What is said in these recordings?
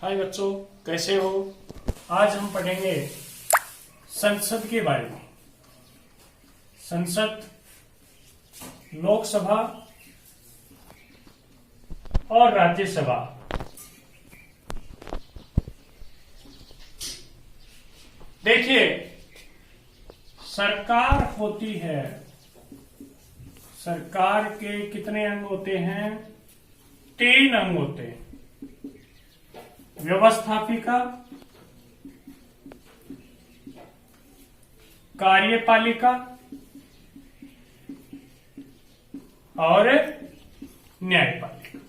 हाय बच्चों, कैसे हो। आज हम पढ़ेंगे संसद के बारे में। संसद लोकसभा और राज्यसभा। देखिए, सरकार होती है। सरकार के कितने अंग होते हैं? 3 अंग होते हैं। व्यवस्थापिका, कार्यपालिका और न्यायपालिका।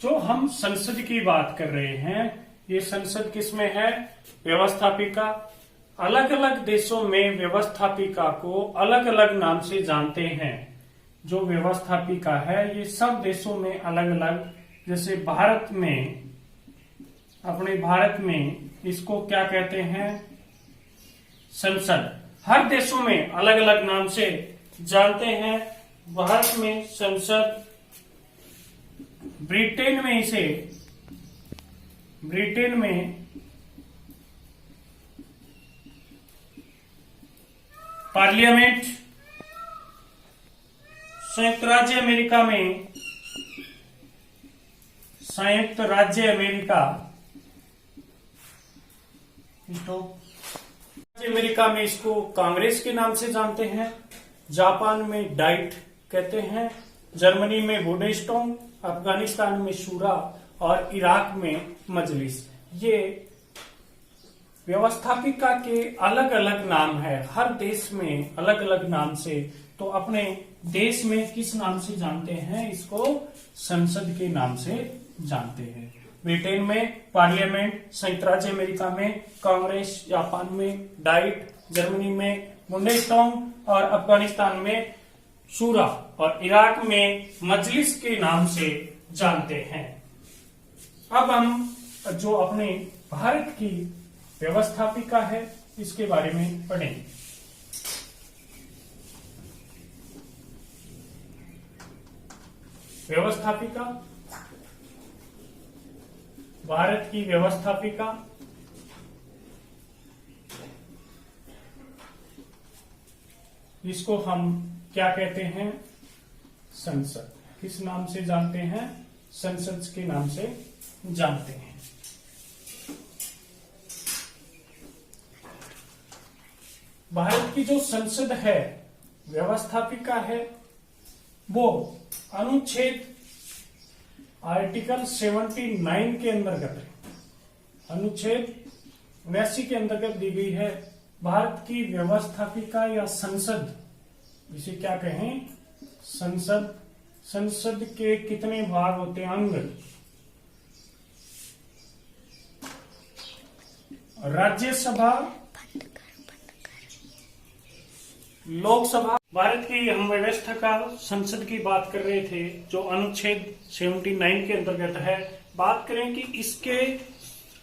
जो हम संसद की बात कर रहे हैं, ये संसद किसमें है? व्यवस्थापिका। अलग अलग देशों में व्यवस्थापिका को अलग अलग नाम से जानते हैं। जो व्यवस्थापिका है ये सब देशों में अलग अलग, जैसे भारत में, अपने भारत में इसको क्या कहते हैं? संसद। हर देशों में अलग अलग नाम से जानते हैं। भारत में संसद, ब्रिटेन में पार्लियामेंट, संयुक्त राज्य अमेरिका में इसको कांग्रेस के नाम से जानते हैं। जापान में डाइट कहते हैं। जर्मनी में बुंडेस्टैग, अफगानिस्तान में शूरा और इराक में मजलिस। ये व्यवस्थापिका के अलग अलग नाम है। हर देश में अलग अलग नाम से। तो अपने देश में किस नाम से जानते हैं? इसको संसद के नाम से जानते हैं। ब्रिटेन में पार्लियामेंट, संयुक्त राज्य अमेरिका में कांग्रेस, जापान में डाइट, जर्मनी में बुंडेस्टैग और अफगानिस्तान में शूरा और इराक में मजलिस के नाम से जानते हैं। अब हम जो अपने भारत की व्यवस्थापिका है इसके बारे में पढ़ेंगे। व्यवस्थापिका, भारत की व्यवस्थापिका इसको हम क्या कहते हैं? संसद। किस नाम से जानते हैं? संसद के नाम से जानते हैं। भारत की जो संसद है, व्यवस्थापिका है, वो अनुच्छेद आर्टिकल 79 के अंतर्गत है। अनुच्छेद 79 के अंतर्गत दी गई है। भारत की व्यवस्थापिका या संसद, इसे क्या कहें? संसद। संसद के कितने भाग होते हैं? अंग। राज्यसभा, लोकसभा। भारत की हम व्यवस्था का संसद की बात कर रहे थे, जो अनुच्छेद 79 के अंतर्गत है। बात करें कि इसके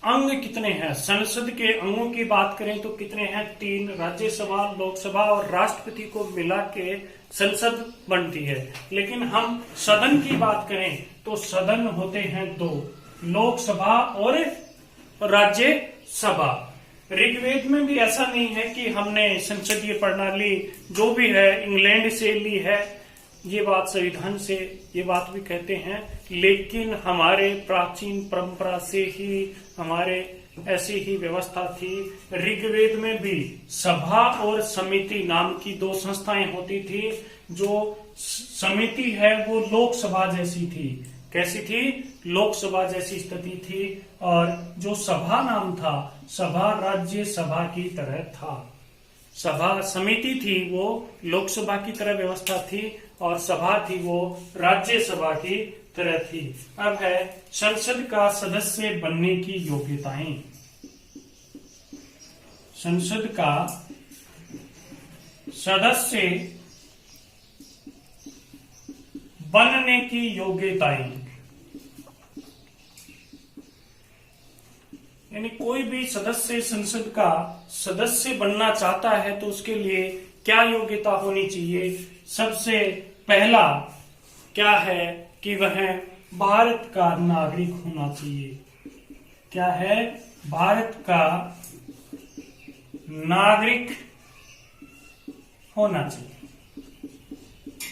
अंग कितने हैं। संसद के अंगों की बात करें तो कितने हैं? 3। राज्यसभा, लोकसभा और राष्ट्रपति को मिला के संसद बनती है। लेकिन हम सदन की बात करें तो सदन होते हैं 2, लोकसभा और राज्यसभा। ऋग्वेद में भी ऐसा नहीं है कि हमने संसदीय प्रणाली जो भी है इंग्लैंड से ली है, ये बात संविधान से, ये बात भी कहते हैं। लेकिन हमारे प्राचीन परंपरा से ही हमारे ऐसी ही व्यवस्था थी। ऋग्वेद में भी सभा और समिति नाम की 2 संस्थाएं होती थी। जो समिति है वो लोकसभा जैसी थी। कैसी थी? लोकसभा जैसी स्थिति थी। और जो सभा नाम था, सभा राज्यसभा की तरह था। सभा समिति थी वो लोकसभा की तरह व्यवस्था थी, और सभा थी वो राज्यसभा की तरह थी। अब है संसद का सदस्य बनने की योग्यताएं। संसद का सदस्य बनने की योग्यताएं, यानी कोई भी सदस्य संसद का सदस्य बनना चाहता है तो उसके लिए क्या योग्यता होनी चाहिए? सबसे पहला क्या है कि वह भारत का नागरिक होना चाहिए। क्या है? भारत का नागरिक होना चाहिए।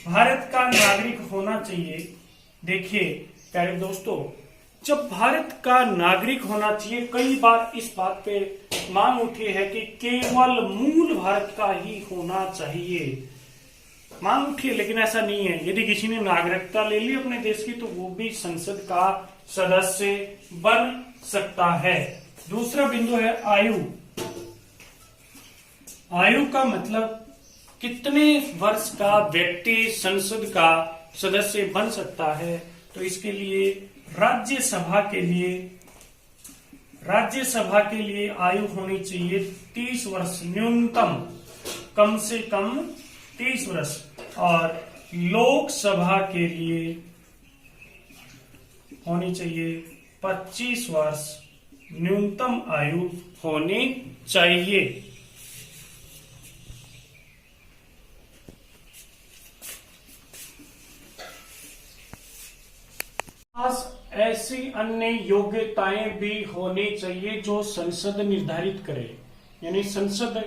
भारत का नागरिक होना चाहिए। देखिए प्यारे दोस्तों, जब भारत का नागरिक होना चाहिए, कई बार इस बात पे मांग उठी है कि केवल मूल भारत का ही होना चाहिए। मांग उठी है, लेकिन ऐसा नहीं है। यदि किसी ने नागरिकता ले ली अपने देश की, तो वो भी संसद का सदस्य बन सकता है। दूसरा बिंदु है आयु। आयु का मतलब कितने वर्ष का व्यक्ति संसद का सदस्य बन सकता है। तो इसके लिए राज्यसभा के लिए आयु होनी चाहिए 30 वर्ष न्यूनतम, कम से कम 30 वर्ष। और लोकसभा के लिए होनी चाहिए 25 वर्ष न्यूनतम आयु होनी चाहिए। ऐसी अन्य योग्यताएं भी होनी चाहिए जो संसद निर्धारित करे। यानी संसद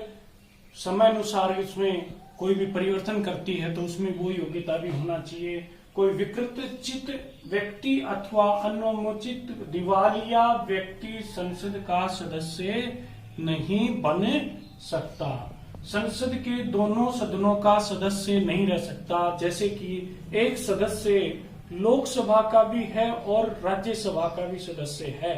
समय अनुसार इसमें कोई भी परिवर्तन करती है, तो उसमें वो योग्यता भी होना चाहिए। कोई विकृतचित व्यक्ति अथवा अनुचित दिवालिया व्यक्ति संसद का सदस्य नहीं बन सकता। संसद के दोनों सदनों का सदस्य नहीं रह सकता। जैसे कि एक सदस्य लोकसभा का भी है और राज्यसभा का भी सदस्य है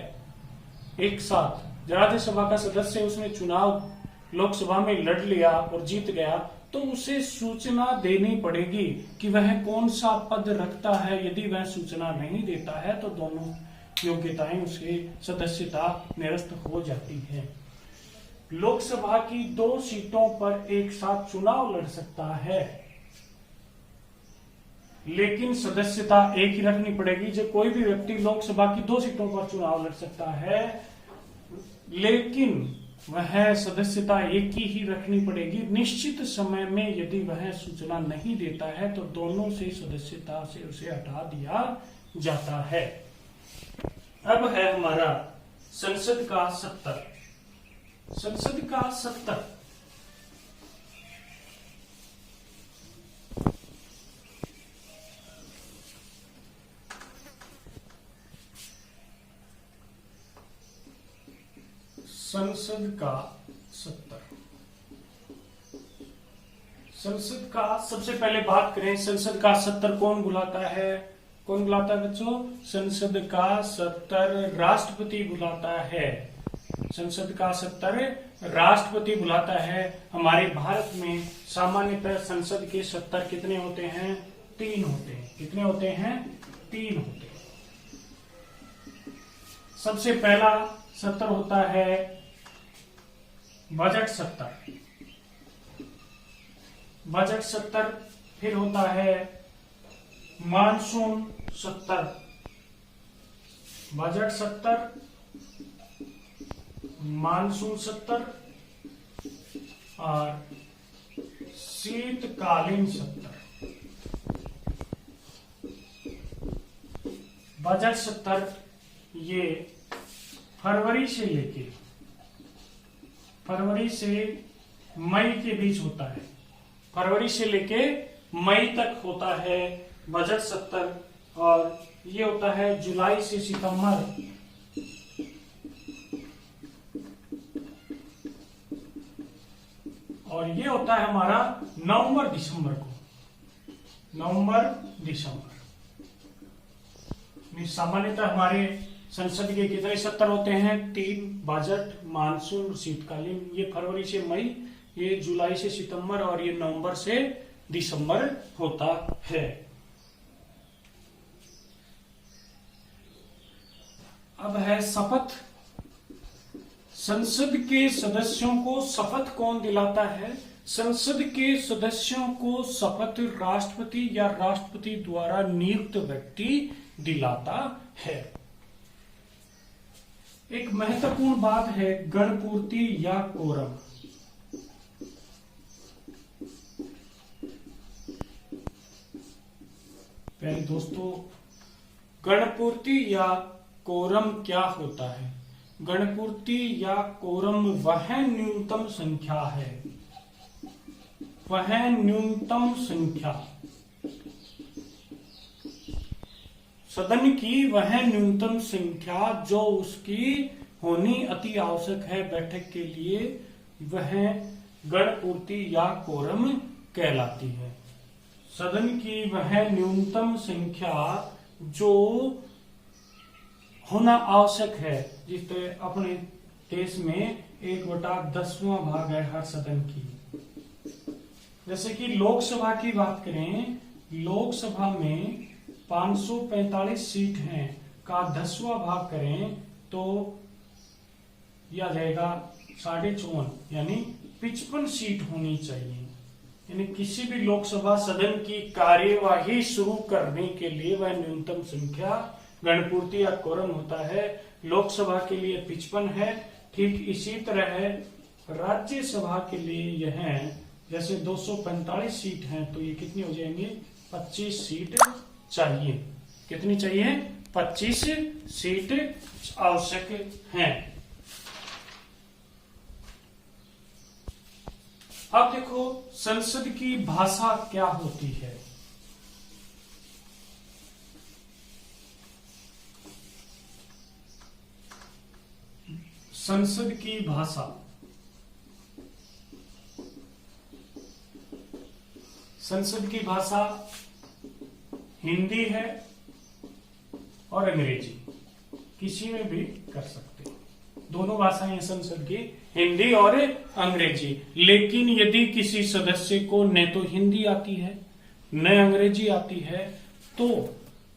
एक साथ। राज्यसभा का सदस्य उसने चुनाव लोकसभा में लड़ लिया और जीत गया, तो उसे सूचना देनी पड़ेगी कि वह कौन सा पद रखता है। यदि वह सूचना नहीं देता है तो दोनों योग्यताएं उसके सदस्यता निरस्त हो जाती है। लोकसभा की 2 सीटों पर एक साथ चुनाव लड़ सकता है, लेकिन सदस्यता एक ही रखनी पड़ेगी। जो कोई भी व्यक्ति लोकसभा की 2 सीटों पर चुनाव लड़ सकता है, लेकिन वह सदस्यता एक ही रखनी पड़ेगी। निश्चित समय में यदि वह सूचना नहीं देता है तो दोनों से सदस्यता से उसे हटा दिया जाता है। अब है हमारा संसद का 70। संसद का 70 संसद का 70। संसद का सबसे पहले बात करें, संसद का 70 कौन बुलाता है? कौन बुलाता है बच्चों? संसद का 70 राष्ट्रपति बुलाता है। संसद का 70 राष्ट्रपति बुलाता है। हमारे भारत में सामान्यतः संसद के 70 कितने होते हैं? 3 होते हैं। कितने होते हैं? 3 होते हैं। सबसे पहला 70 होता है बजट 70। बजट 70। फिर होता है मानसून 70। बजट 70, मानसून 70 और शीतकालीन 70। बजट 70 ये फरवरी से मई के बीच होता है। फरवरी से लेके मई तक होता है बजट 70। और ये होता है जुलाई से सितंबर। और ये होता है हमारा नवंबर दिसंबर को। नवंबर दिसंबर सामान्यतः हमारे संसद के कितने 70 होते हैं? 3। बजट, मानसून, शीतकालीन। ये फरवरी से मई, ये जुलाई से सितंबर और ये नवंबर से दिसंबर होता है। अब है शपथ। संसद के सदस्यों को शपथ कौन दिलाता है? संसद के सदस्यों को शपथ राष्ट्रपति या राष्ट्रपति द्वारा नियुक्त व्यक्ति दिलाता है। एक महत्वपूर्ण बात है गणपूर्ति या कोरम। प्यारे दोस्तों, गणपूर्ति या कोरम क्या होता है? गणपूर्ति या कोरम वह न्यूनतम संख्या है, वह न्यूनतम संख्या, सदन की वह न्यूनतम संख्या जो उसकी होनी अति आवश्यक है बैठक के लिए, वह गणपूर्ति या कोरम कहलाती है। सदन की वह न्यूनतम संख्या जो होना आवश्यक है, जिस तरह अपने देश में 1/10वां भाग है हर सदन की। जैसे कि लोकसभा की बात करें, लोकसभा में 545 सीट हैं का 10वां भाग करें तो यह आ जाएगा 54.5 यानी 55 सीट होनी चाहिए। यानी किसी भी लोकसभा सदन की कार्यवाही शुरू करने के लिए वह न्यूनतम संख्या गणपूर्ति या कोरम होता है। लोकसभा के लिए 55 है। ठीक इसी तरह है राज्यसभा के लिए यह जैसे 245 सीट हैं तो ये कितनी हो जाएंगे? 25 सीट चाहिए। कितनी चाहिए? 25 सीट आवश्यक हैं। अब देखो संसद की भाषा क्या होती है। संसद की भाषा, संसद की भाषा हिंदी है और अंग्रेजी, किसी में भी कर सकते हैं। दोनों भाषाएं संसद की हिंदी और अंग्रेजी। लेकिन यदि किसी सदस्य को न तो हिंदी आती है न अंग्रेजी आती है तो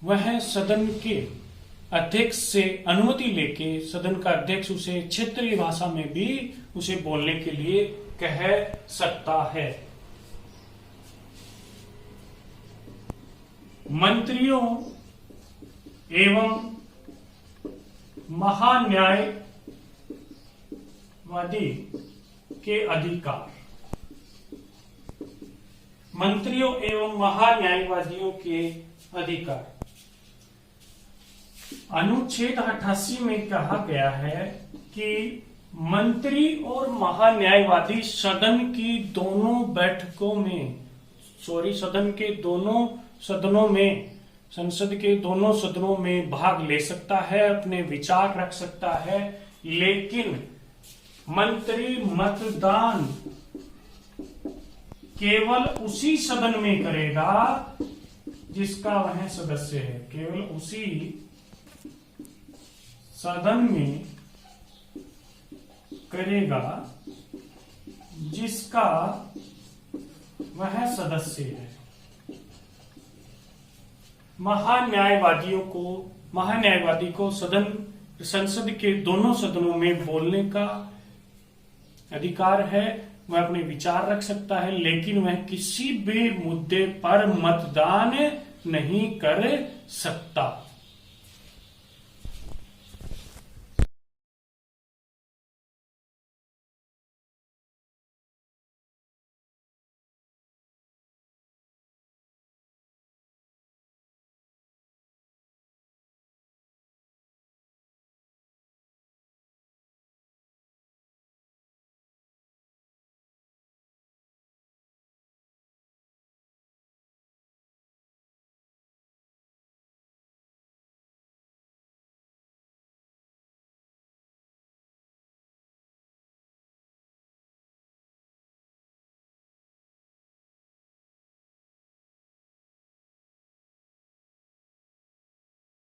वह सदन के अध्यक्ष से अनुमति लेके सदन का अध्यक्ष उसे क्षेत्रीय भाषा में भी उसे बोलने के लिए कह सकता है। मंत्रियों एवं महान्यायवादी के अधिकार, मंत्रियों एवं महान्यायवादियों के अधिकार अनुच्छेद 88 में कहा गया है कि मंत्री और महान्यायवादी सदन की दोनों बैठकों में, सदन के दोनों सदनों में, संसद के दोनों सदनों में भाग ले सकता है, अपने विचार रख सकता है, लेकिन मंत्री मतदान केवल उसी सदन में करेगा जिसका वह सदस्य है। केवल उसी सदन में करेगा जिसका वह सदस्य है। महान्यायवादी को संसद के दोनों सदनों में बोलने का अधिकार है। वह अपने विचार रख सकता है, लेकिन वह किसी भी मुद्दे पर मतदान नहीं कर सकता।